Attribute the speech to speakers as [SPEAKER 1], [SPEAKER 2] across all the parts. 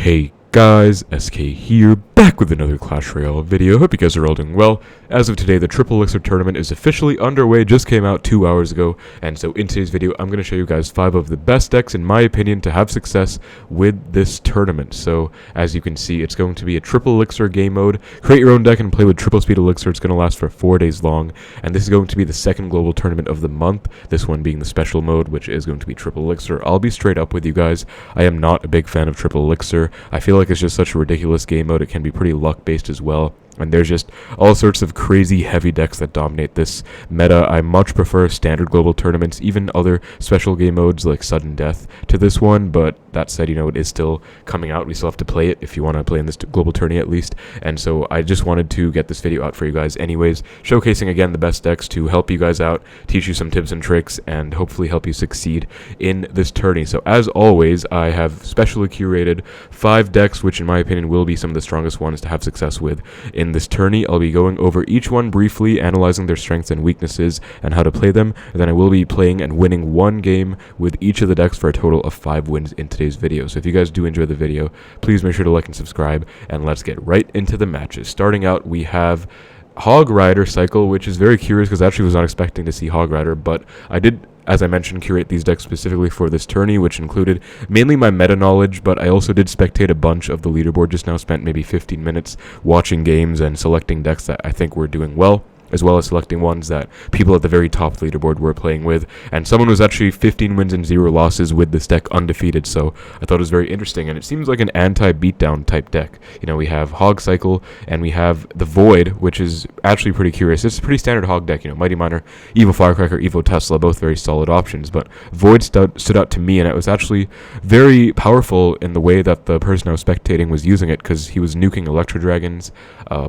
[SPEAKER 1] Hey guys, SK here, back with another Clash Royale video. Hope you guys are all doing well. As of today, the Triple Elixir tournament is officially underway, just came out 2 hours ago, and so in today's video, I'm going to show you guys 5 of the best decks, in my opinion, to have success with this tournament. So, as you can see, it's going to be a Triple Elixir game mode. Create your own deck and play with Triple Speed Elixir. It's going to last for 4 days long, and this is going to be the second global tournament of the month, this one being the special mode, which is going to be Triple Elixir. I'll be straight up with you guys, I am not a big fan of Triple Elixir. I feel like it's just such a ridiculous game mode. It can be pretty luck-based as well. And there's just all sorts of crazy heavy decks that dominate this meta. I much prefer standard global tournaments, even other special game modes like Sudden Death to this one. But that said, it is still coming out. We still have to play it if you want to play in this global tourney at least. And so I just wanted to get this video out for you guys anyways, showcasing again the best decks to help you guys out, teach you some tips and tricks, and hopefully help you succeed in this tourney. So as always, I have specially curated 5 decks, which in my opinion will be some of the strongest ones to have success with in this tourney. I'll be going over each one briefly, analyzing their strengths and weaknesses and how to play them, and then I will be playing and winning one game with each of the decks for a total of 5 wins in today's video. So if you guys do enjoy the video, please make sure to like and subscribe, and let's get right into the matches. Starting out, we have Hog Rider Cycle, which is very curious because I actually was not expecting to see Hog Rider, but I did, as I mentioned, curate these decks specifically for this tourney, which included mainly my meta knowledge, but I also did spectate a bunch of the leaderboard just now, spent maybe 15 minutes watching games and selecting decks that I think were doing well, as well as selecting ones that people at the very top of the leaderboard were playing with. And someone was actually 15 wins and 0 losses with this deck undefeated, so I thought it was very interesting, and it seems like an anti-beatdown type deck. We have Hog Cycle, and we have the Void, which is actually pretty curious. It's a pretty standard Hog deck, Mighty Miner, Evo Firecracker, Evo Tesla, both very solid options, but Void stood out to me, and it was actually very powerful in the way that the person I was spectating was using it, because he was nuking Electro Dragons,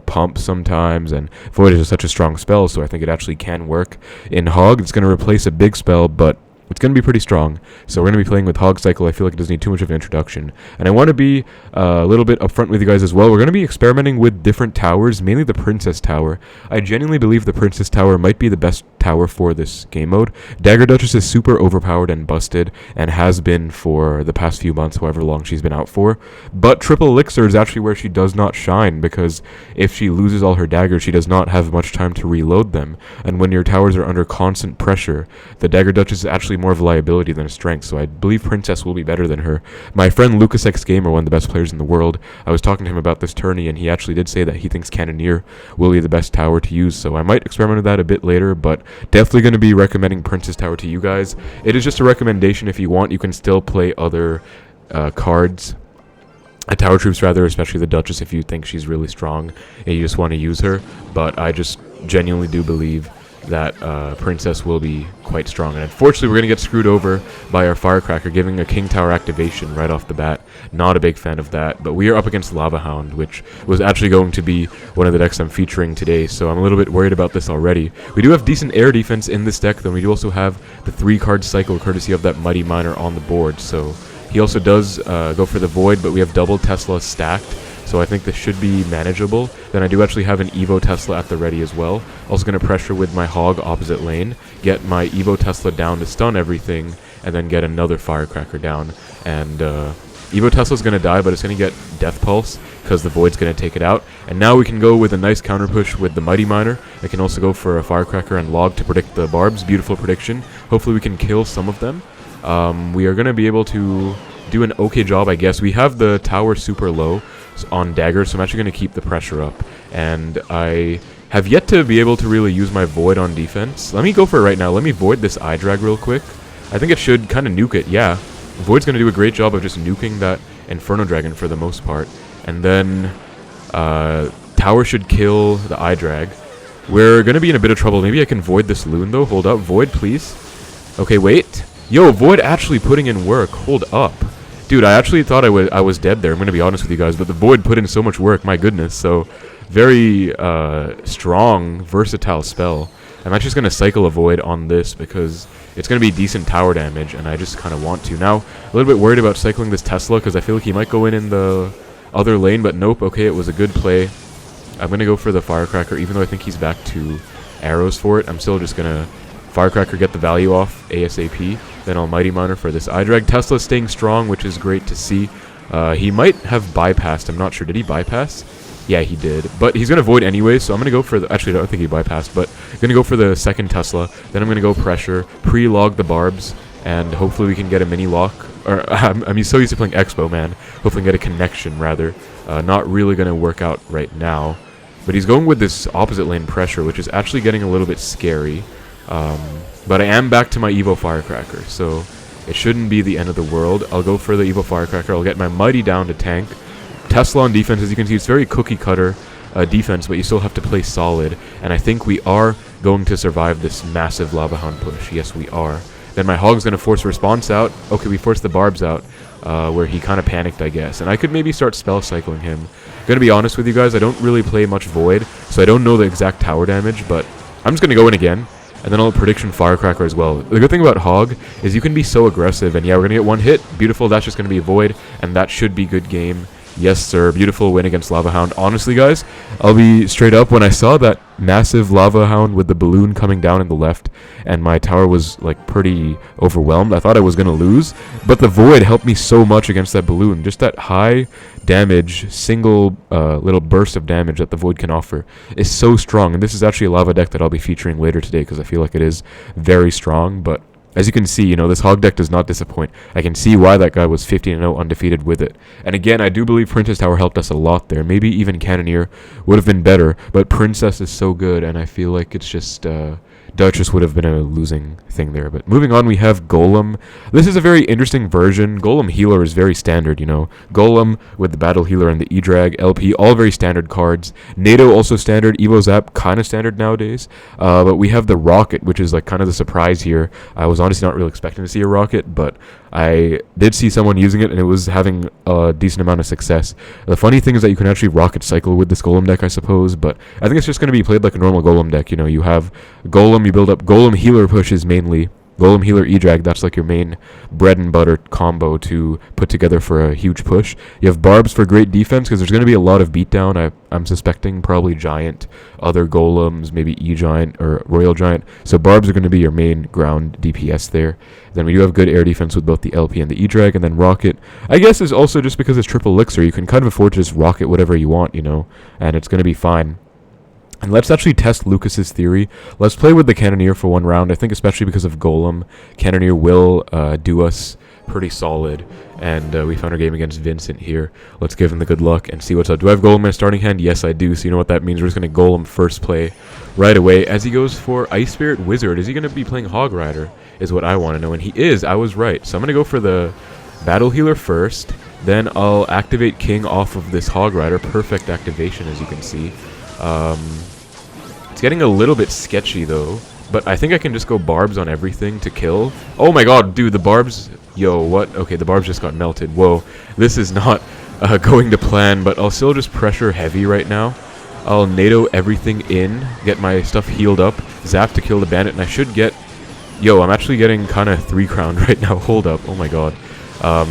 [SPEAKER 1] Pump sometimes, and Void is such a strong spell, so I think it actually can work. In Hog, it's going to replace a big spell, but it's going to be pretty strong. So we're going to be playing with Hog Cycle. I feel like it doesn't need too much of an introduction. And I want to be a little bit upfront with you guys as well. We're going to be experimenting with different towers, mainly the Princess Tower. I genuinely believe the Princess Tower might be the best tower for this game mode. Dagger Duchess is super overpowered and busted, and has been for the past few months, however long she's been out for. But Triple Elixir is actually where she does not shine, because if she loses all her daggers, she does not have much time to reload them. And when your towers are under constant pressure, the Dagger Duchess is actually more of a liability than a strength, so I believe Princess will be better than her. My friend Lucas X Gamer, one of the best players in the world, I was talking to him about this tourney, and he actually did say that he thinks Cannoneer will be the best tower to use, so I might experiment with that a bit later, but definitely going to be recommending Princess Tower to you guys. It is just a recommendation. If you want, you can still play other cards, Tower Troops rather, especially the Duchess if you think she's really strong and you just want to use her, but I just genuinely do believe that Princess will be quite strong. And unfortunately, we're going to get screwed over by our Firecracker, giving a King Tower activation right off the bat. Not a big fan of that, but we are up against Lava Hound, which was actually going to be one of the decks I'm featuring today, so I'm a little bit worried about this already. We do have decent air defense in this deck, though. We do also have the 3-card cycle, courtesy of that Mighty Miner on the board, so he also does go for the Void, but we have double Tesla stacked, so I think this should be manageable. Then I do actually have an Evo Tesla at the ready as well. Also going to pressure with my Hog opposite lane, get my Evo Tesla down to stun everything, and then get another Firecracker down. And Evo Tesla's going to die, but it's going to get Death Pulse, because the Void's going to take it out. And now we can go with a nice counter push with the Mighty Miner. I can also go for a Firecracker and Log to predict the Barbs. Beautiful prediction. Hopefully we can kill some of them. We are going to be able to do an okay job, I guess. We have the tower super low on Dagger, so I'm actually going to keep the pressure up. And I have yet to be able to really use my Void on defense. Let me go for it right now. Let me Void this Eye Drag real quick. I think it should kind of nuke it, yeah. Void's going to do a great job of just nuking that Inferno Dragon for the most part. And then Tower should kill the Eye Drag. We're going to be in a bit of trouble. Maybe I can Void this Loon, though. Hold up. Void, please. Okay, wait. Yo, Void actually putting in work. Hold up. Dude, I actually thought I was dead there. I'm going to be honest with you guys, but the Void put in so much work. My goodness. So, very strong, versatile spell. I'm actually just going to cycle a Void on this because it's going to be decent tower damage, and I just kind of want to. Now, a little bit worried about cycling this Tesla because I feel like he might go in the other lane, but nope. Okay, it was a good play. I'm going to go for the Firecracker, even though I think he's back to arrows for it. I'm still just going to Firecracker get the value off ASAP. Then Almighty Miner for this Eye Drag. Tesla staying strong, which is great to see. He might have bypassed. I'm not sure. Did he bypass? Yeah, he did. But he's going to void anyway, so I'm going to go for the... Actually, I don't think he bypassed, but I'm going to go for the second Tesla. Then I'm going to go pressure, pre-log the barbs, and hopefully we can get a mini lock. Or I'm so used to playing Expo, man. Hopefully get a connection, rather. Not really going to work out right now. But he's going with this opposite lane pressure, which is actually getting a little bit scary. But I am back to my Evo Firecracker, so it shouldn't be the end of the world. I'll go for the Evo Firecracker. I'll get my Mighty down to tank. Tesla on defense, as you can see, it's very cookie cutter defense, but you still have to play solid. And I think we are going to survive this massive Lava Hound push. Yes, we are. Then my Hog's going to force a response out. Okay, we forced the barbs out, where he kind of panicked, I guess. And I could maybe start spell cycling him. Gonna be honest with you guys, I don't really play much Void, so I don't know the exact tower damage, but I'm just going to go in again. And then I'll Prediction Firecracker as well. The good thing about Hog is you can be so aggressive. And yeah, we're going to get one hit. Beautiful, that's just going to be a Void. And that should be good game. Yes, sir. Beautiful win against Lava Hound. Honestly, guys, I'll be straight up. When I saw that massive Lava Hound with the balloon coming down in the left, and my tower was, like, pretty overwhelmed, I thought I was going to lose. But the Void helped me so much against that balloon. Just that high damage, single little burst of damage that the Void can offer is so strong. And this is actually a Lava deck that I'll be featuring later today because I feel like it is very strong. But as you can see, you know, this Hog deck does not disappoint. I can see why that guy was 15-0 undefeated with it. And again, I do believe Princess Tower helped us a lot there. Maybe even Cannoneer would have been better, but Princess is so good, and I feel like it's just... Duchess would have been a losing thing there. But moving on, we have Golem. This is a very interesting version. Golem Healer is very standard, you know. Golem with the Battle Healer and the E-Drag, LP, all very standard cards. NATO also standard. Evo Zap, kind of standard nowadays. But we have the Rocket, which is like kind of the surprise here. I was honestly not really expecting to see a Rocket, but I did see someone using it, and it was having a decent amount of success. The funny thing is that you can actually Rocket cycle with this Golem deck, I suppose, but I think it's just going to be played like a normal Golem deck. You know, you have Golem, you build up Golem Healer pushes mainly. Golem Healer E-Drag, that's like your main bread and butter combo to put together for a huge push. You have Barbs for great defense, because there's going to be a lot of beatdown. I'm suspecting probably Giant, other Golems, maybe E-Giant or Royal Giant. So Barbs are going to be your main ground DPS there. Then we do have good air defense with both the LP and the E-Drag, and then Rocket, I guess, is also just because it's triple elixir, you can kind of afford to just rocket whatever you want, you know, and it's going to be fine. And let's actually test Lucas's theory. Let's play with the Cannoneer for one round. I think especially because of Golem, Cannoneer will do us pretty solid. And we found our game against Vincent here. Let's give him the good luck and see what's up. Do I have Golem in my starting hand? Yes, I do. So you know what that means. We're just going to Golem first play right away. As he goes for Ice Spirit Wizard, is he going to be playing Hog Rider is what I want to know. And he is. I was right. So I'm going to go for the Battle Healer first. Then I'll activate King off of this Hog Rider. Perfect activation, as you can see. It's getting a little bit sketchy though, but I think I can just go Barbs on everything to kill. Oh my god, dude, the Barbs... Yo, what? Okay, the Barbs just got melted. Whoa, this is not going to plan, but I'll still just pressure heavy right now. I'll NATO everything in, get my stuff healed up, Zap to kill the Bandit, and I should get... Yo, I'm actually getting kind of 3-crowned right now. Hold up, oh my god.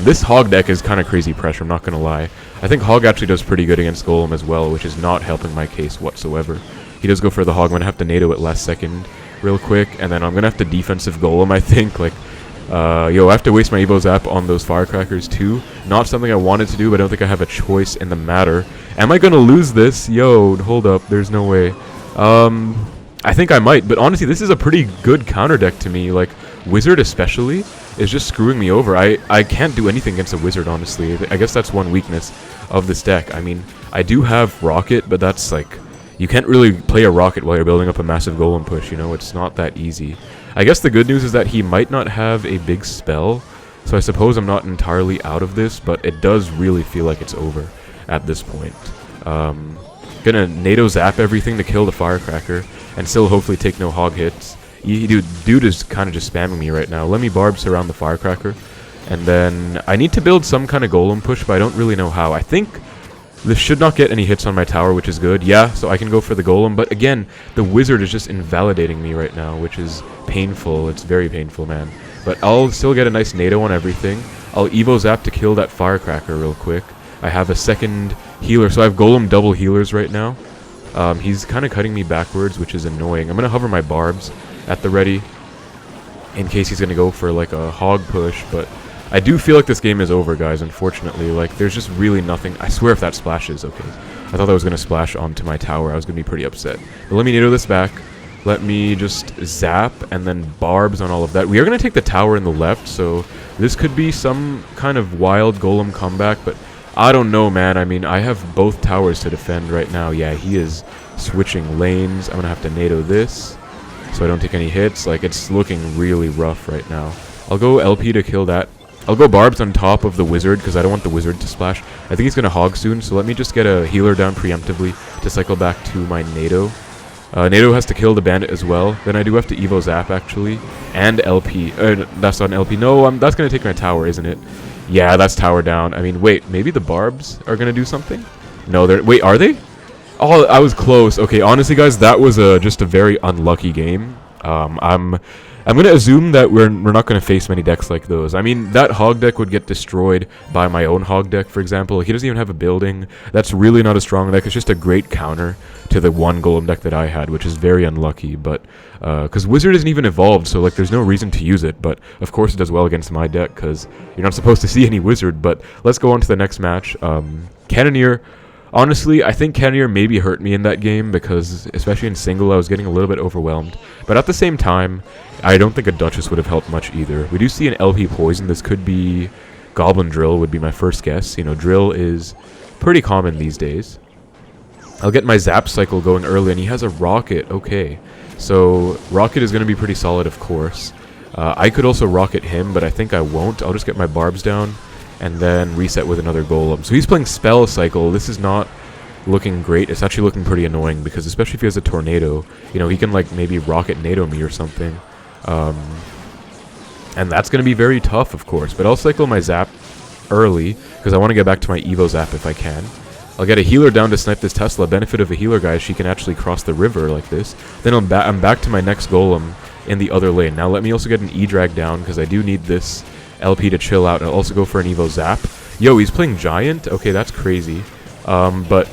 [SPEAKER 1] This Hog deck is kind of crazy pressure, I'm not going to lie. I think Hog actually does pretty good against Golem as well, which is not helping my case whatsoever. He does go for the Hog. I'm going to have to NATO it last second real quick, and then I'm going to have to defensive Golem, I think. Like, yo, I have to waste my Evo Zap on those Firecrackers too. Not something I wanted to do, but I don't think I have a choice in the matter. Am I going to lose this? Yo, hold up, there's no way. I think I might, but honestly, this is a pretty good counter deck to me. Like, Wizard especially is just screwing me over. I can't do anything against a Wizard, honestly. I guess that's one weakness of this deck. I mean, I do have Rocket, but that's like... You can't really play a Rocket while you're building up a massive Golem push, you know? It's not that easy. I guess the good news is that he might not have a big spell, so I suppose I'm not entirely out of this, but it does really feel like it's over at this point. Gonna NATO Zap everything to kill the Firecracker, and still hopefully take no Hog hits. Dude is kind of just spamming me right now. Let me Barb surround the Firecracker, and then I need to build some kind of Golem push, but I don't really know how. I think this should not get any hits on my tower, which is good. Yeah, so I can go for the Golem, but again, the Wizard is just invalidating me right now, which is painful. It's very painful, man. But I'll still get a nice NATO on everything. I'll Evo Zap to kill that Firecracker real quick. I have a second healer, so I have Golem double healers right now. He's kind of cutting me backwards, which is annoying. I'm going to hover my Barbs at the ready in case he's going to go for like a Hog push, but I do feel like this game is over, guys, unfortunately. Like, there's just really nothing. I swear if that splashes, okay. I thought that was going to splash onto my tower. I was going to be pretty upset. But let me NATO this back. Let me just zap and then barbs on all of that. We are going to take the tower in the left, so this could be some kind of wild golem comeback, but I don't know, man. I mean, I have both towers to defend right now. Yeah, he is switching lanes. I'm going to have to NATO this so I don't take any hits. Like, it's looking really rough right now. I'll go LP to kill that. I'll go barbs on top of the wizard because I don't want the wizard to splash. I think he's going to hog soon, so let me just get a healer down preemptively to cycle back to my NATO. NATO has to kill the bandit as well. Then I do have to Evo Zap, actually. And LP. That's not an LP. No, that's going to take my tower, isn't it? Yeah, that's tower down. I mean, wait, maybe the barbs are going to do something? No, they're... Wait, are they? Oh, I was close. Okay, honestly, guys, that was just a very unlucky game. I'm going to assume that we're not going to face many decks like those. I mean, that hog deck would get destroyed by my own hog deck, for example. He doesn't even have a building. That's really not a strong deck. It's just a great counter to the one golem deck that I had, which is very unlucky. But, because Wizard isn't even evolved, so, like, there's no reason to use it. But, of course, it does well against my deck, because you're not supposed to see any Wizard. But let's go on to the next match. Cannoneer. Honestly, I think Cannoneer maybe hurt me in that game because, especially in single, I was getting a little bit overwhelmed. But at the same time, I don't think a Duchess would have helped much either. We do see an LP Poison. This could be Goblin Drill would be my first guess. You know, Drill is pretty common these days. I'll get my Zap cycle going early, and he has a Rocket. Okay, so Rocket is going to be pretty solid, of course. I could also Rocket him, but I think I won't. I'll just get my Barbs down and then reset with another Golem. So he's playing Spell Cycle. This is not looking great. It's actually looking pretty annoying because especially if he has a Tornado, you know, he can like maybe Rocket NATO me or something. And that's going to be very tough, of course. But I'll cycle my Zap early because I want to get back to my Evo Zap if I can. I'll get a healer down to snipe this Tesla. Benefit of a healer, guys, she can actually cross the river like this. Then I'm back to my next Golem in the other lane. Now let me also get an E-Drag down because I do need this LP to chill out, and I'll also go for an Evo Zap. Yo, he's playing Giant? Okay, that's crazy. But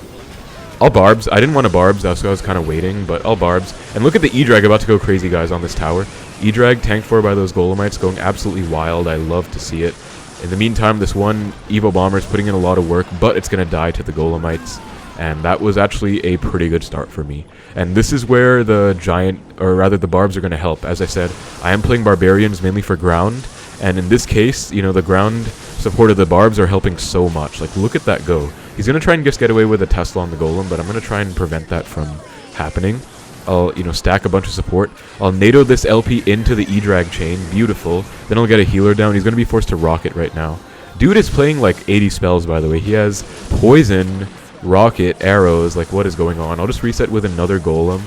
[SPEAKER 1] I'll Barbs. I didn't want to Barbs, so I was kind of waiting, but I'll Barbs. And look at the E-Drag about to go crazy, guys, on this tower. E-Drag tanked for by those Golemites going absolutely wild. I love to see it. In the meantime, this one Evo Bomber is putting in a lot of work, but it's going to die to the Golemites. And that was actually a pretty good start for me. And this is where the Giant, or rather the Barbs, are going to help. As I said, I am playing Barbarians mainly for ground. And in this case, you know, the ground support of the Barbs are helping so much. Like, look at that go. He's going to try and just get away with a Tesla on the Golem, but I'm going to try and prevent that from happening. I'll, you know, stack a bunch of support. I'll NATO this LP into the E-Drag chain. Beautiful. Then I'll get a healer down. He's going to be forced to Rocket right now. Dude is playing, like, 80 spells, by the way. He has Poison, Rocket, Arrows. Like, what is going on? I'll just reset with another Golem.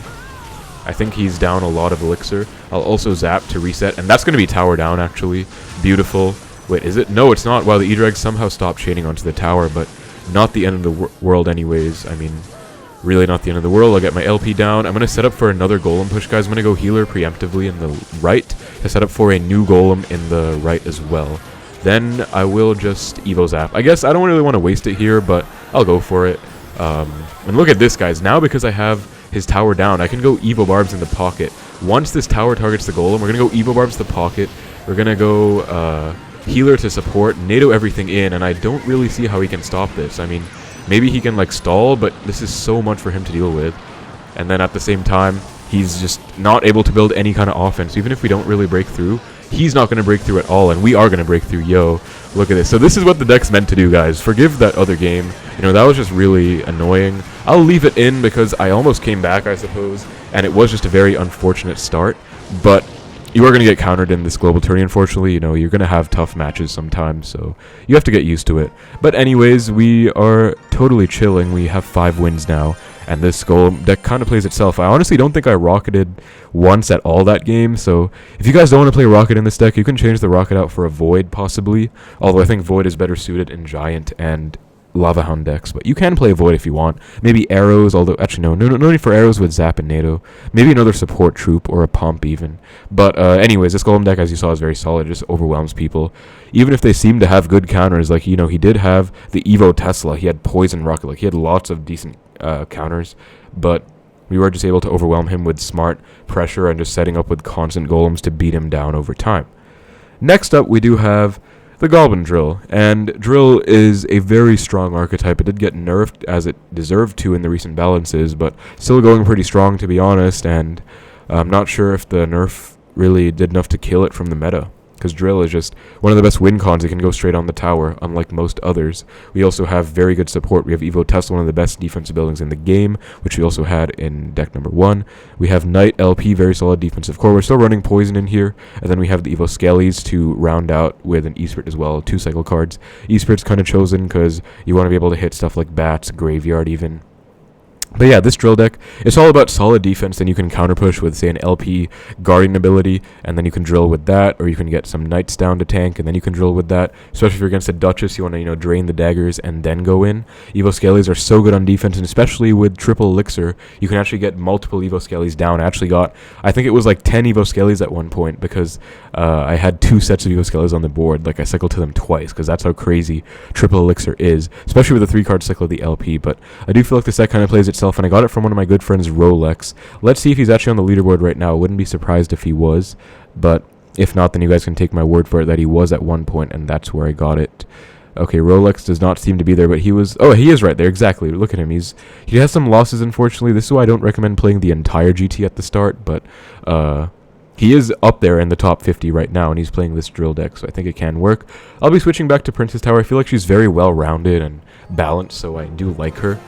[SPEAKER 1] I think he's down a lot of Elixir. I'll also Zap to reset. And that's going to be tower down, actually. Beautiful. Wait, is it? No, it's not. Wow, the E-Drag somehow stopped chaining onto the tower, but not the end of the world anyways. I mean, really not the end of the world. I'll get my LP down. I'm going to set up for another Golem push, guys. I'm going to go healer preemptively in the right to set up for a new Golem in the right as well. Then I will just Evo Zap. I guess I don't really want to waste it here, but I'll go for it. And look at this, guys. Now because I have his tower down, I can go Evo Barbs in the pocket. Once this tower targets the Golem, we're going to go Evo Barbs to the pocket. We're going to go healer to support, NATO everything in, and I don't really see how he can stop this. I mean, maybe he can like stall, but this is so much for him to deal with. And then at the same time, he's just not able to build any kind of offense. Even if we don't really break through, he's not going to break through at all, and we are going to break through. Yo, look at this. So this is what the deck's meant to do, guys. Forgive that other game. You know, that was just really annoying. I'll leave it in because I almost came back, I suppose, and it was just a very unfortunate start. But you are going to get countered in this global tourney, unfortunately. You know, you're going to have tough matches sometimes, so you have to get used to it. But anyways, we are totally chilling. We have 5 wins now, and this Golem deck kind of plays itself. I honestly don't think I Rocketed once at all that game, so if you guys don't want to play Rocket in this deck, you can change the Rocket out for a Void, possibly. Although I think Void is better suited in Giant and Lava Hound decks, but you can play Void if you want. Maybe Arrows, although actually no need for Arrows with Zap and NATO. Maybe another support troop or a Pump even. But anyways, this Golem deck, as you saw, is very solid. It just overwhelms people. Even if they seem to have good counters, like, you know, he did have the Evo Tesla. He had Poison Rocket. Like, he had lots of decent counters, but we were just able to overwhelm him with smart pressure and just setting up with constant Golems to beat him down over time. Next up, we do have the Goblin Drill. And Drill is a very strong archetype. It did get nerfed as it deserved to in the recent balances, but still going pretty strong, to be honest, and I'm not sure if the nerf really did enough to kill it from the meta, because Drill is just one of the best win cons. It can go straight on the tower, unlike most others. We also have very good support. We have Evo Tesla, one of the best defensive buildings in the game, which we also had in deck number 1. We have Knight LP, very solid defensive core. We're still running Poison in here, and then we have the Evo Skellies to round out with an E-Spirit as well, 2 cycle cards. E-Spirit's kind of chosen because you want to be able to hit stuff like Bats, Graveyard even. But yeah, this drill deck, it's all about solid defense. Then you can counter push with, say, an LP guarding ability, and then you can drill with that, or you can get some knights down to tank, and then you can drill with that. Especially if you're against a Duchess, you want to, drain the daggers and then go in. Evo Skellies are so good on defense, and especially with triple elixir, you can actually get multiple Evo Skellies down. I actually got, I think it was like 10 Evo Skellies at one point, because I had 2 sets of Evo Skellies on the board. Like, I cycled to them twice, because that's how crazy triple elixir is, especially with the 3-card cycle of the LP. But I do feel like this deck kind of plays itself, and I got it from one of my good friends, Rolex. Let's see if he's actually on the leaderboard right now. I wouldn't be surprised if he was, but if not, then you guys can take my word for it that he was at one point, and that's where I got it. Okay, Rolex does not seem to be there, but he was... Oh, he is right there, exactly. Look at him. He has some losses, unfortunately. This is why I don't recommend playing the entire GT at the start, but he is up there in the top 50 right now, and he's playing this drill deck, so I think it can work. I'll be switching back to Princess Tower. I feel like she's very well-rounded and balanced, so I do like her.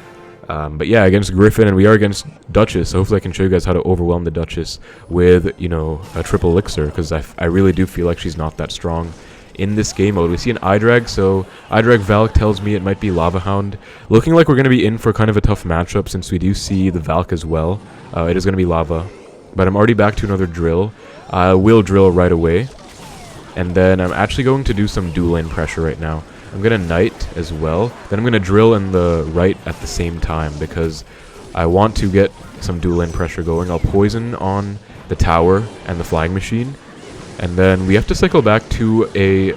[SPEAKER 1] But yeah, against Griffin, and we are against Duchess, so hopefully I can show you guys how to overwhelm the Duchess with, a triple elixir, because I really do feel like she's not that strong in this game mode. We see an iDrag, so iDrag Valk tells me it might be Lava Hound. Looking like we're going to be in for kind of a tough matchup, since we do see the Valk as well. It is going to be Lava, but I'm already back to another drill. I will drill right away, and then I'm actually going to do some dual lane pressure right now. I'm going to Knight as well. Then I'm going to drill in the right at the same time, because I want to get some dual lane pressure going. I'll poison on the tower and the flying machine. And then we have to cycle back to a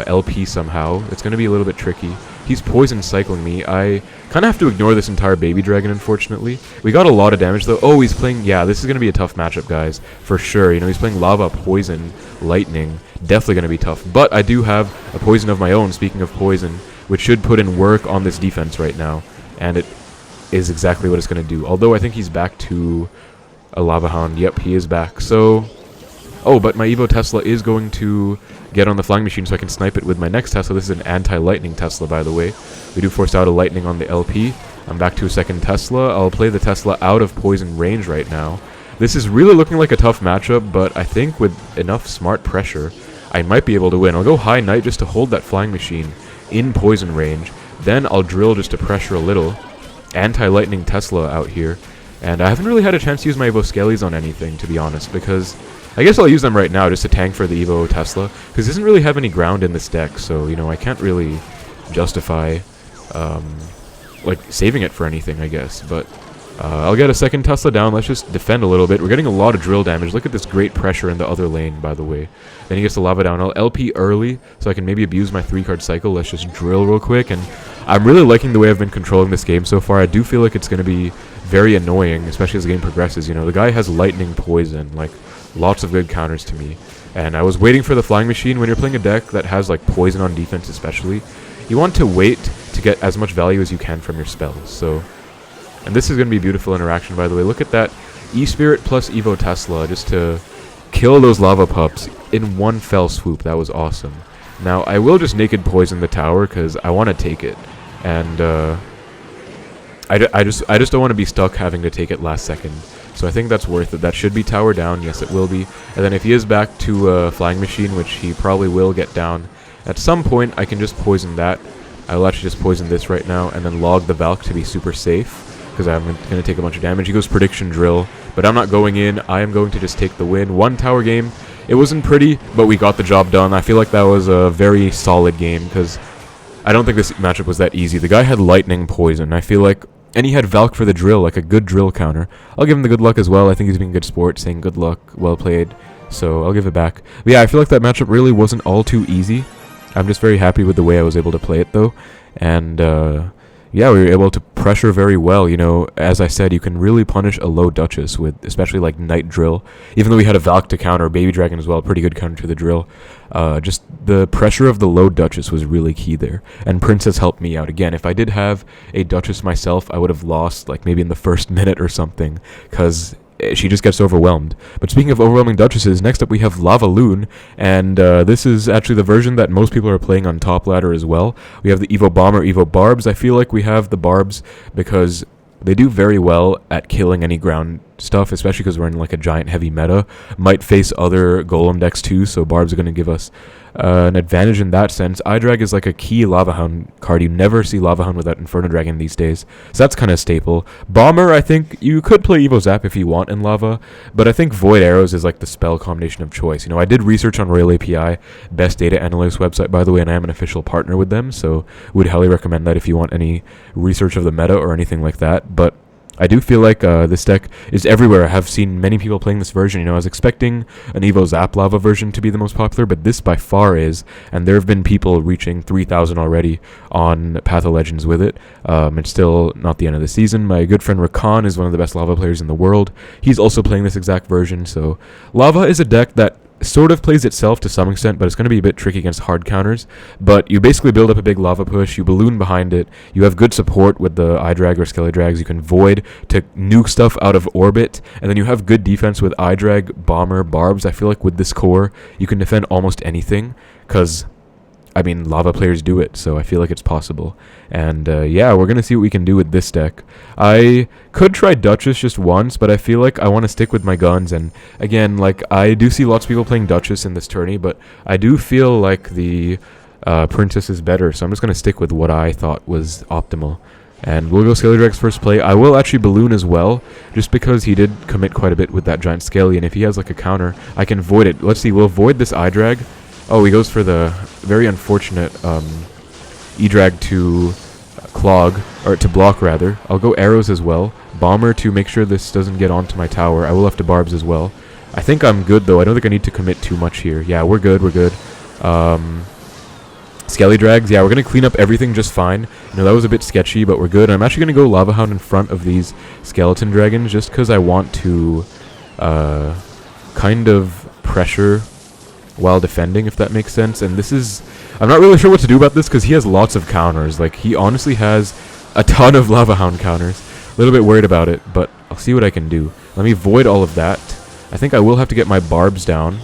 [SPEAKER 1] LP somehow. It's going to be a little bit tricky. He's poison cycling me. I kind of have to ignore this entire baby dragon, unfortunately. We got a lot of damage, though. Oh, he's playing... Yeah, this is going to be a tough matchup, guys. For sure. He's playing lava, poison, lightning. Definitely going to be tough. But I do have a poison of my own, speaking of poison, which should put in work on this defense right now. And it is exactly what it's going to do. Although I think he's back to a Lava Hound. Yep, he is back. So... Oh, but my Evo Tesla is going to get on the flying machine so I can snipe it with my next Tesla. This is an anti-lightning Tesla, by the way. We do force out a lightning on the LP. I'm back to a second Tesla. I'll play the Tesla out of poison range right now. This is really looking like a tough matchup, but I think with enough smart pressure, I might be able to win. I'll go high Knight just to hold that flying machine in poison range. Then I'll drill just to pressure a little. Anti-lightning Tesla out here. And I haven't really had a chance to use my Evo Skellies on anything, to be honest, because... I guess I'll use them right now just to tank for the Evo Tesla, because it doesn't really have any ground in this deck, so, I can't really justify, saving it for anything, I guess. But I'll get a second Tesla down. Let's just defend a little bit. We're getting a lot of drill damage. Look at this great pressure in the other lane, by the way. Then he gets the lava down. I'll LP early, so I can maybe abuse my 3-card cycle. Let's just drill real quick, and I'm really liking the way I've been controlling this game so far. I do feel like it's going to be very annoying, especially as the game progresses. The guy has lightning poison, lots of good counters to me. And I was waiting for the flying machine. When you're playing a deck that has poison on defense especially, you want to wait to get as much value as you can from your spells. So, and this is going to be a beautiful interaction, by the way. Look at that E-Spirit plus Evo Tesla just to kill those lava pups in one fell swoop. That was awesome. Now, I will just naked poison the tower because I want to take it. And I just don't want to be stuck having to take it last second. So I think that's worth it. That should be tower down. Yes, it will be. And then if he is back to flying machine, which he probably will get down at some point, I can just poison that. I will actually just poison this right now and then log the Valk to be super safe, because I'm going to take a bunch of damage. He goes prediction drill, but I'm not going in. I am going to just take the win. 1 tower game. It wasn't pretty, but we got the job done. I feel like that was a very solid game, because I don't think this matchup was that easy. The guy had lightning poison. I feel like... And he had Valk for the drill, like a good drill counter. I'll give him the good luck as well. I think he's being a good sport, saying good luck, well played. So I'll give it back. But yeah, I feel like that matchup really wasn't all too easy. I'm just very happy with the way I was able to play it, though. And yeah, we were able to pressure very well. You know, as I said, you can really punish a low Duchess with, especially like Night Drill. Even though we had a Valk to counter, Baby Dragon as well, pretty good counter to the Drill. Just the pressure of the low Duchess was really key there. And Princess helped me out. Again, if I did have a Duchess myself, I would have lost like maybe in the first minute or something, because she just gets overwhelmed. But speaking of overwhelming Duchesses, next up we have Lava Loon, and this is actually the version that most people are playing on top ladder as well. We have the Evo Bomber, Evo Barbs. I feel like we have the Barbs because they do very well at killing any ground stuff, especially because we're in like a giant heavy meta. Might face other Golem decks too, so Barbs are going to give us an advantage in that sense. iDrag is like a key Lava Hound card. You never see Lava Hound without Inferno Dragon these days, so that's kind of staple. Bomber, I think you could play Evo Zap if you want in Lava, but I think Void Arrows is like the spell combination of choice. You know, I did research on Royal API, best data analytics website by the way, and I am an official partner with them, so would highly recommend that if you want any research of the meta or anything like that. But I do feel like this deck is everywhere. I have seen many people playing this version. You know, I was expecting an Evo Zap Lava version to be the most popular, but this by far is, and there have been people reaching 3,000 already on Path of Legends with it. It's still not the end of the season. My good friend Rakan is one of the best Lava players in the world. He's also playing this exact version, so Lava is a deck that sort of plays itself to some extent, but it's going to be a bit tricky against hard counters. But you basically build up a big Lava push, you balloon behind it, you have good support with the iDrag or Skelly Drags, you can Void to nuke stuff out of orbit, and then you have good defense with iDrag, Bomber, Barbs. I feel like with this core, you can defend almost anything, because I mean, Lava players do it, so I feel like it's possible. And yeah, we're going to see what we can do with this deck. I could try Duchess just once, but I feel like I want to stick with my guns. And again, like, I do see lots of people playing Duchess in this tourney, but I do feel like the Princess is better, so I'm just going to stick with what I thought was optimal. And we'll go Skelly Drag's first play. I will actually Balloon as well, just because he did commit quite a bit with that giant Skelly, and if he has like a counter, I can Void it. Let's see, we'll Void this iDrag. Oh, he goes for the very unfortunate E-Drag to clog, or to block rather. I'll go Arrows as well. Bomber to make sure this doesn't get onto my tower. I will have to Barbs as well. I think I'm good though. I don't think I need to commit too much here. Yeah, we're good, we're good. Skelly Drags, yeah, we're going to clean up everything just fine. You know, that was a bit sketchy, but we're good. I'm actually going to go Lava Hound in front of these Skeleton Dragons just because I want to kind of pressure while defending, if that makes sense. And this is, I'm not really sure what to do about this because he has lots of counters. Like, he honestly has a ton of Lava Hound counters. A little bit worried about it, but I'll see what I can do. Let me Void all of that. I think I will have to get my Barbs down.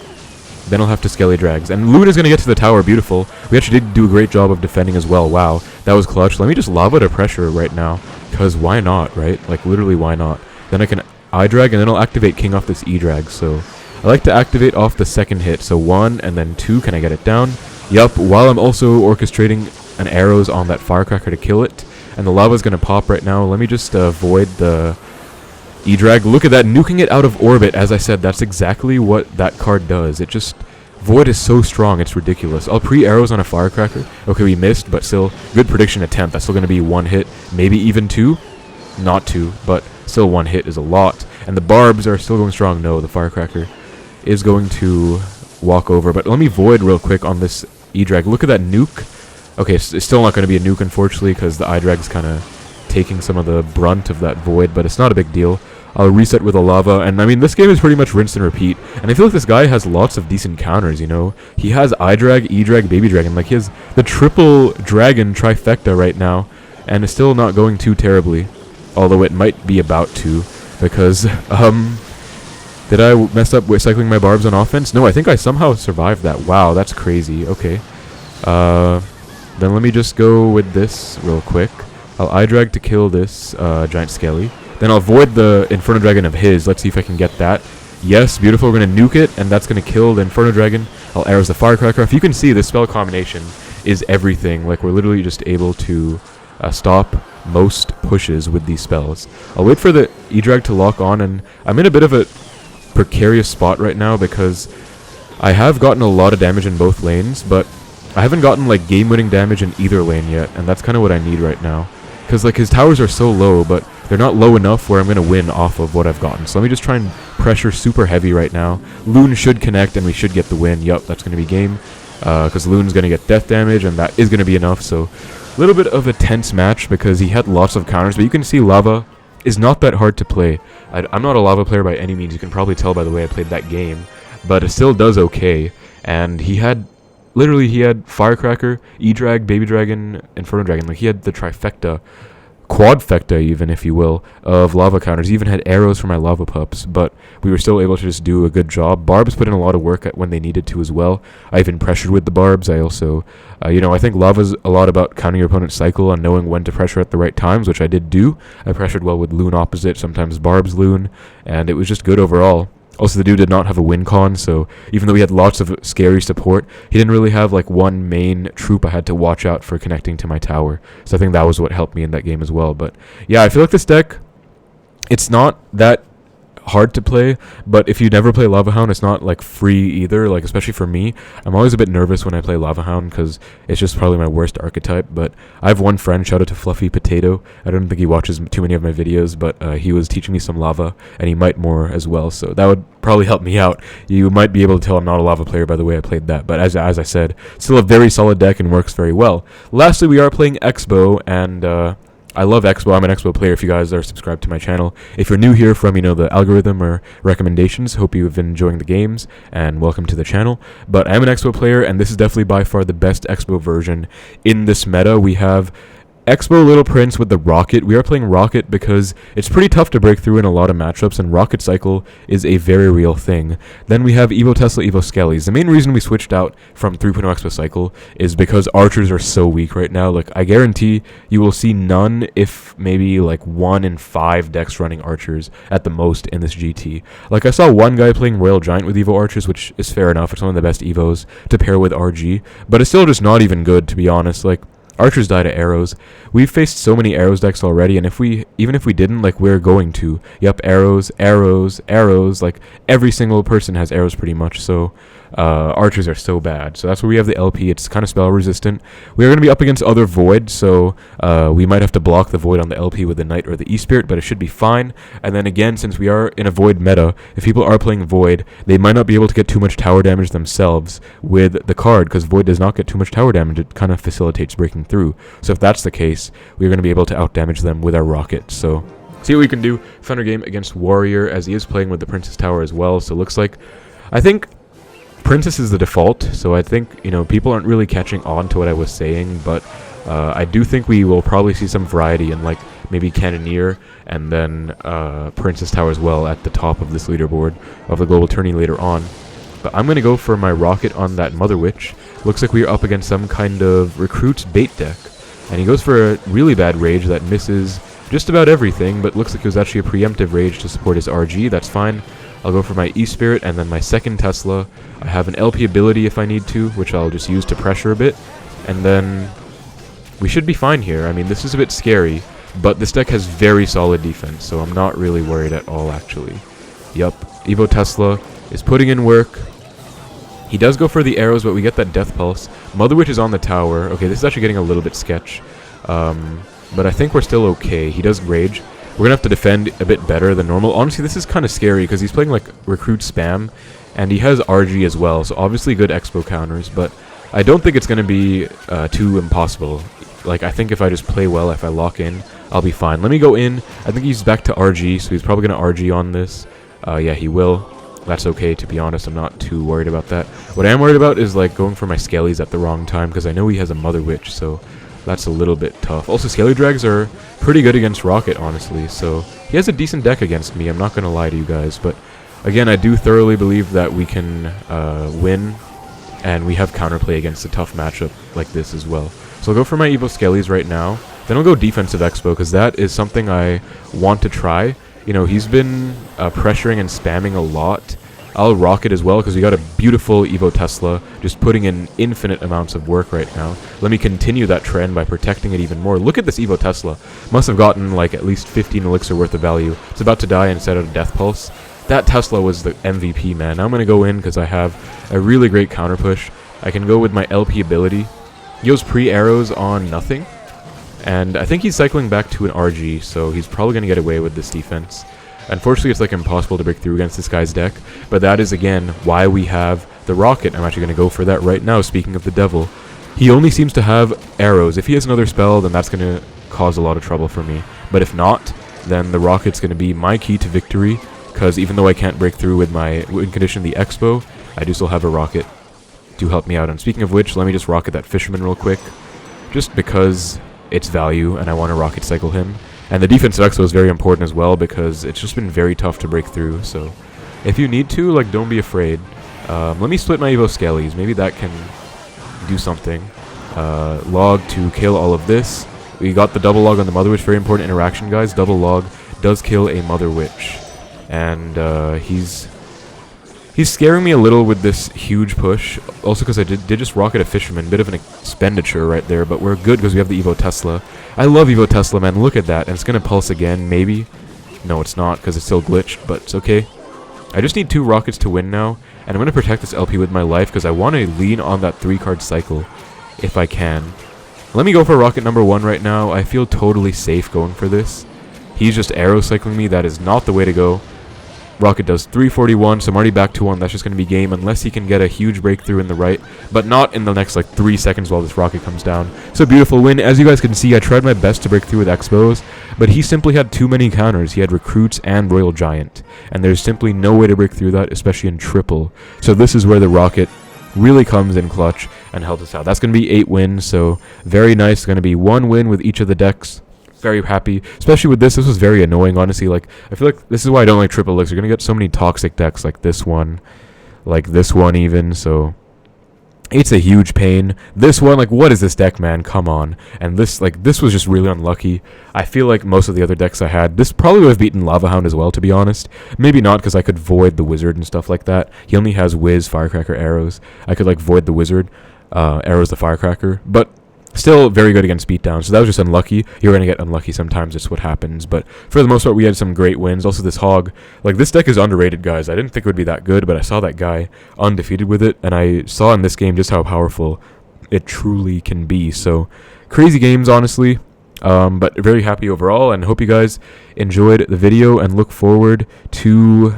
[SPEAKER 1] Then I'll have to Skelly Drags. And Loon is going to get to the tower. Beautiful. We actually did do a great job of defending as well. Wow, that was clutch. Let me just Lava to pressure right now, because why not, right? Like, literally, why not? Then I can iDrag, and then I'll activate King off this E-Drag. So I like to activate off the second hit. So 1 and then 2. Can I get it down? Yup, while I'm also orchestrating an arrows on that Firecracker to kill it. And the lava's going to pop right now. Let me just Void the E-Drag. Look at that, nuking it out of orbit. As I said, that's exactly what that card does. It just, Void is so strong, it's ridiculous. I'll pre-arrows on a Firecracker. Okay, we missed, but still, good prediction attempt. That's still going to be 1 hit, maybe even 2. Not 2, but still 1 hit is a lot. And the Barbs are still going strong. No, the Firecracker is going to walk over. But let me Void real quick on this E-Drag. Look at that nuke. Okay, it's still not going to be a nuke, unfortunately, because the iDrag's kind of taking some of the brunt of that Void, but it's not a big deal. I'll reset with a Lava, and I mean, this game is pretty much rinse and repeat, and I feel like this guy has lots of decent counters, you know? He has iDrag, E-Drag, Baby Dragon, like he has the triple Dragon trifecta right now, and it's still not going too terribly, although it might be about to, because, did I mess up with cycling my Barbs on offense? No, I think I somehow survived that. Wow, that's crazy. Okay. Then let me just go with this real quick. I'll iDrag to kill this giant Skelly. Then I'll Void the Inferno Dragon of his. Let's see if I can get that. Yes, beautiful. We're going to nuke it, and that's going to kill the Inferno Dragon. I'll Arrows the Firecracker. If you can see, this spell combination is everything. Like, we're literally just able to stop most pushes with these spells. I'll wait for the E-Drag to lock on, and I'm in a bit of a precarious spot right now because I have gotten a lot of damage in both lanes, but I haven't gotten like game-winning damage in either lane yet, and that's kind of what I need right now. Because like his towers are so low, but they're not low enough where I'm going to win off of what I've gotten. So let me just try and pressure super heavy right now. Loon should connect, and we should get the win. Yup, that's going to be game. Because Loon's going to get death damage, and that is going to be enough. So little bit of a tense match because he had lots of counters, but you can see Lava is not that hard to play. I'm not a Lava player by any means, you can probably tell by the way I played that game, but it still does okay, and he had Firecracker, E-Drag, Baby Dragon, Inferno Dragon, like he had the trifecta, quadfecta even, if you will, of lava counters. He even had arrows for my lava pups, but we were still able to just do a good job. Barbs put in a lot of work when they needed to as well. I even pressured with the barbs. I also, I think lava's a lot about counting your opponent's cycle and knowing when to pressure at the right times, which I did do. I pressured well with Loon opposite, sometimes barbs Loon, and it was just good overall. Also, the dude did not have a win con, so even though he had lots of scary support, he didn't really have like one main troop I had to watch out for connecting to my tower. So I think that was what helped me in that game as well. But yeah, I feel like this deck, it's not that hard to play, but if you never play Lava Hound, it's not like free either. Like, especially for me, I'm always a bit nervous when I play Lava Hound because it's just probably my worst archetype. But I have one friend, shout out to Fluffy Potato. I don't think he watches too many of my videos, but he was teaching me some Lava, and he might more as well, so that would probably help me out. You might be able to tell I'm not a Lava player by the way I played that, but as I said, still a very solid deck and works very well. Lastly, we are playing Expo, and I love Expo. I'm an Expo player if you guys are subscribed to my channel. If you're new here from, the algorithm or recommendations, hope you've been enjoying the games, and welcome to the channel. But I'm an Expo player, and this is definitely by far the best Expo version in this meta. We have Expo Little Prince with the Rocket. We are playing Rocket because it's pretty tough to break through in a lot of matchups, and Rocket Cycle is a very real thing. Then we have Evo Tesla, Evo Skellies. The main reason we switched out from 3.0 Expo Cycle is because archers are so weak right now. Like, I guarantee you will see none, if maybe like 1 in 5 decks running archers at the most in this GT. Like, I saw one guy playing Royal Giant with Evo Archers, which is fair enough. It's one of the best Evos to pair with RG, but it's still just not even good, to be honest. Like, archers die to arrows. We've faced so many arrows decks already, and even if we didn't, like, we're going to. Yep, arrows, arrows, arrows. Like, every single person has arrows pretty much, so archers are so bad. So that's where we have the LP. It's kind of spell resistant. We're going to be up against other Void, so we might have to block the Void on the LP with the Knight or the E-Spirit, but it should be fine. And then again, since we are in a Void meta, if people are playing Void, they might not be able to get too much tower damage themselves with the card, because Void does not get too much tower damage. It kind of facilitates breaking through. So if that's the case, we're going to be able to outdamage them with our Rocket. So see what we can do. Thunder game against Warrior, as he is playing with the Princess Tower as well. So it looks like, I think Princess is the default, so I think, people aren't really catching on to what I was saying, but I do think we will probably see some variety in, like, maybe Cannoneer and then Princess Tower as well at the top of this leaderboard of the global tourney later on. But I'm going to go for my Rocket on that Mother Witch. Looks like we are up against some kind of Recruit's bait deck, and he goes for a really bad Rage that misses just about everything, but looks like it was actually a preemptive Rage to support his RG. That's fine. I'll go for my E-Spirit and then my second Tesla. I have an LP ability if I need to, which I'll just use to pressure a bit. And then we should be fine here. I mean, this is a bit scary, but this deck has very solid defense, so I'm not really worried at all, actually. Yup, Evo Tesla is putting in work. He does go for the arrows, but we get that Death Pulse. Mother Witch is on the tower. Okay, this is actually getting a little bit sketch. But I think we're still okay. He does Rage. We're going to have to defend a bit better than normal. Honestly, this is kind of scary because he's playing like Recruit Spam, and he has RG as well, so obviously good Expo counters, but I don't think it's going to be too impossible. Like, I think if I just play well, if I lock in, I'll be fine. Let me go in. I think he's back to RG, so he's probably going to RG on this. Yeah, he will. That's okay, to be honest. I'm not too worried about that. What I am worried about is, like, going for my Skellies at the wrong time, because I know he has a Mother Witch, so that's a little bit tough. Also, Skelly Drags are pretty good against Rocket, honestly, so he has a decent deck against me. I'm not going to lie to you guys, but again, I do thoroughly believe that we can win, and we have counterplay against a tough matchup like this as well. So I'll go for my Evo Skellies right now. Then I'll go Defensive Expo, because that is something I want to try. He's been pressuring and spamming a lot. I'll Rocket as well, because we got a beautiful Evo Tesla, just putting in infinite amounts of work right now. Let me continue that trend by protecting it even more. Look at this Evo Tesla. Must have gotten like at least 15 elixir worth of value. It's about to die instead of Death Pulse. That Tesla was the MVP, man. Now I'm going to go in because I have a really great counter push. I can go with my LP ability. He goes pre-arrows on nothing. And I think he's cycling back to an RG, so he's probably going to get away with this defense. Unfortunately, it's like impossible to break through against this guy's deck, but that is, again, why we have the Rocket. I'm actually going to go for that right now, speaking of the devil. He only seems to have arrows. If he has another spell, then that's going to cause a lot of trouble for me. But if not, then the rocket's going to be my key to victory, because even though I can't break through with my win condition, the Expo, I do still have a rocket to help me out. And speaking of which, let me just rocket that fisherman real quick, just because it's value and I want to rocket cycle him. And the defensive Expo is very important as well, because it's just been very tough to break through. So if you need to, like, don't be afraid. Let me split my Evo Skellies. Maybe that can do something. Log to kill all of this. We got the double log on the Mother Witch. Very important interaction, guys. Double log does kill a Mother Witch. And he's scaring me a little with this huge push. Also because I did just rocket a fisherman. Bit of an expenditure right there. But we're good because we have the Evo Tesla. I love Evo Tesla, man. Look at that. And it's going to pulse again, maybe. No, it's not because it's still glitched. But it's okay. I just need 2 rockets to win now. And I'm going to protect this LP with my life because I want to lean on that 3-card cycle if I can. Let me go for rocket number 1 right now. I feel totally safe going for this. He's just arrow cycling me. That is not the way to go. Rocket does 341, so I'm already back to 1. That's just going to be game unless he can get a huge breakthrough in the right, but not in the next like 3 seconds while this rocket comes down. So beautiful win. As you guys can see, I tried my best to break through with Expos, but he simply had too many counters. He had Recruits and Royal Giant, and there's simply no way to break through that, especially in triple. So this is where the rocket really comes in clutch and helps us out. That's going to be 8 wins, so very nice. It's going to be 1 win with each of the decks. Very happy, especially with this. This was very annoying, honestly. Like, I feel like this is why I don't like triple elixir. You're gonna get so many toxic decks like this one even. So it's a huge pain. This one, like, what is this deck, man? Come on. And this was just really unlucky. I feel like most of the other decks I had, this probably would have beaten Lava Hound as well, to be honest. Maybe not, because I could void the wizard and stuff like that. He only has whiz, firecracker, arrows. I could like void the wizard, arrows the firecracker, but still very good against beatdown. So that was just unlucky. You're going to get unlucky sometimes. It's what happens. But for the most part, we had some great wins. Also, this Hog. Like, this deck is underrated, guys. I didn't think it would be that good, but I saw that guy undefeated with it. And I saw in this game just how powerful it truly can be. So, crazy games, honestly. But very happy overall, and hope you guys enjoyed the video and look forward to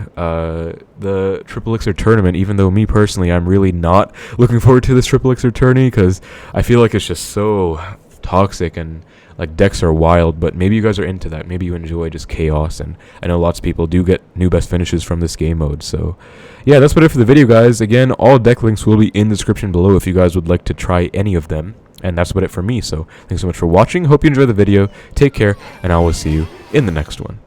[SPEAKER 1] the Triple Elixir tournament, even though me personally, I'm really not looking forward to this Triple Elixir tourney because I feel like it's just so toxic and like decks are wild. But maybe you guys are into that. Maybe you enjoy just chaos, and I know lots of people do get new best finishes from this game mode. So yeah, that's about it for the video, guys. Again, all deck links will be in the description below if you guys would like to try any of them. And that's about it for me, so thanks so much for watching. Hope you enjoyed the video. Take care, and I will see you in the next one.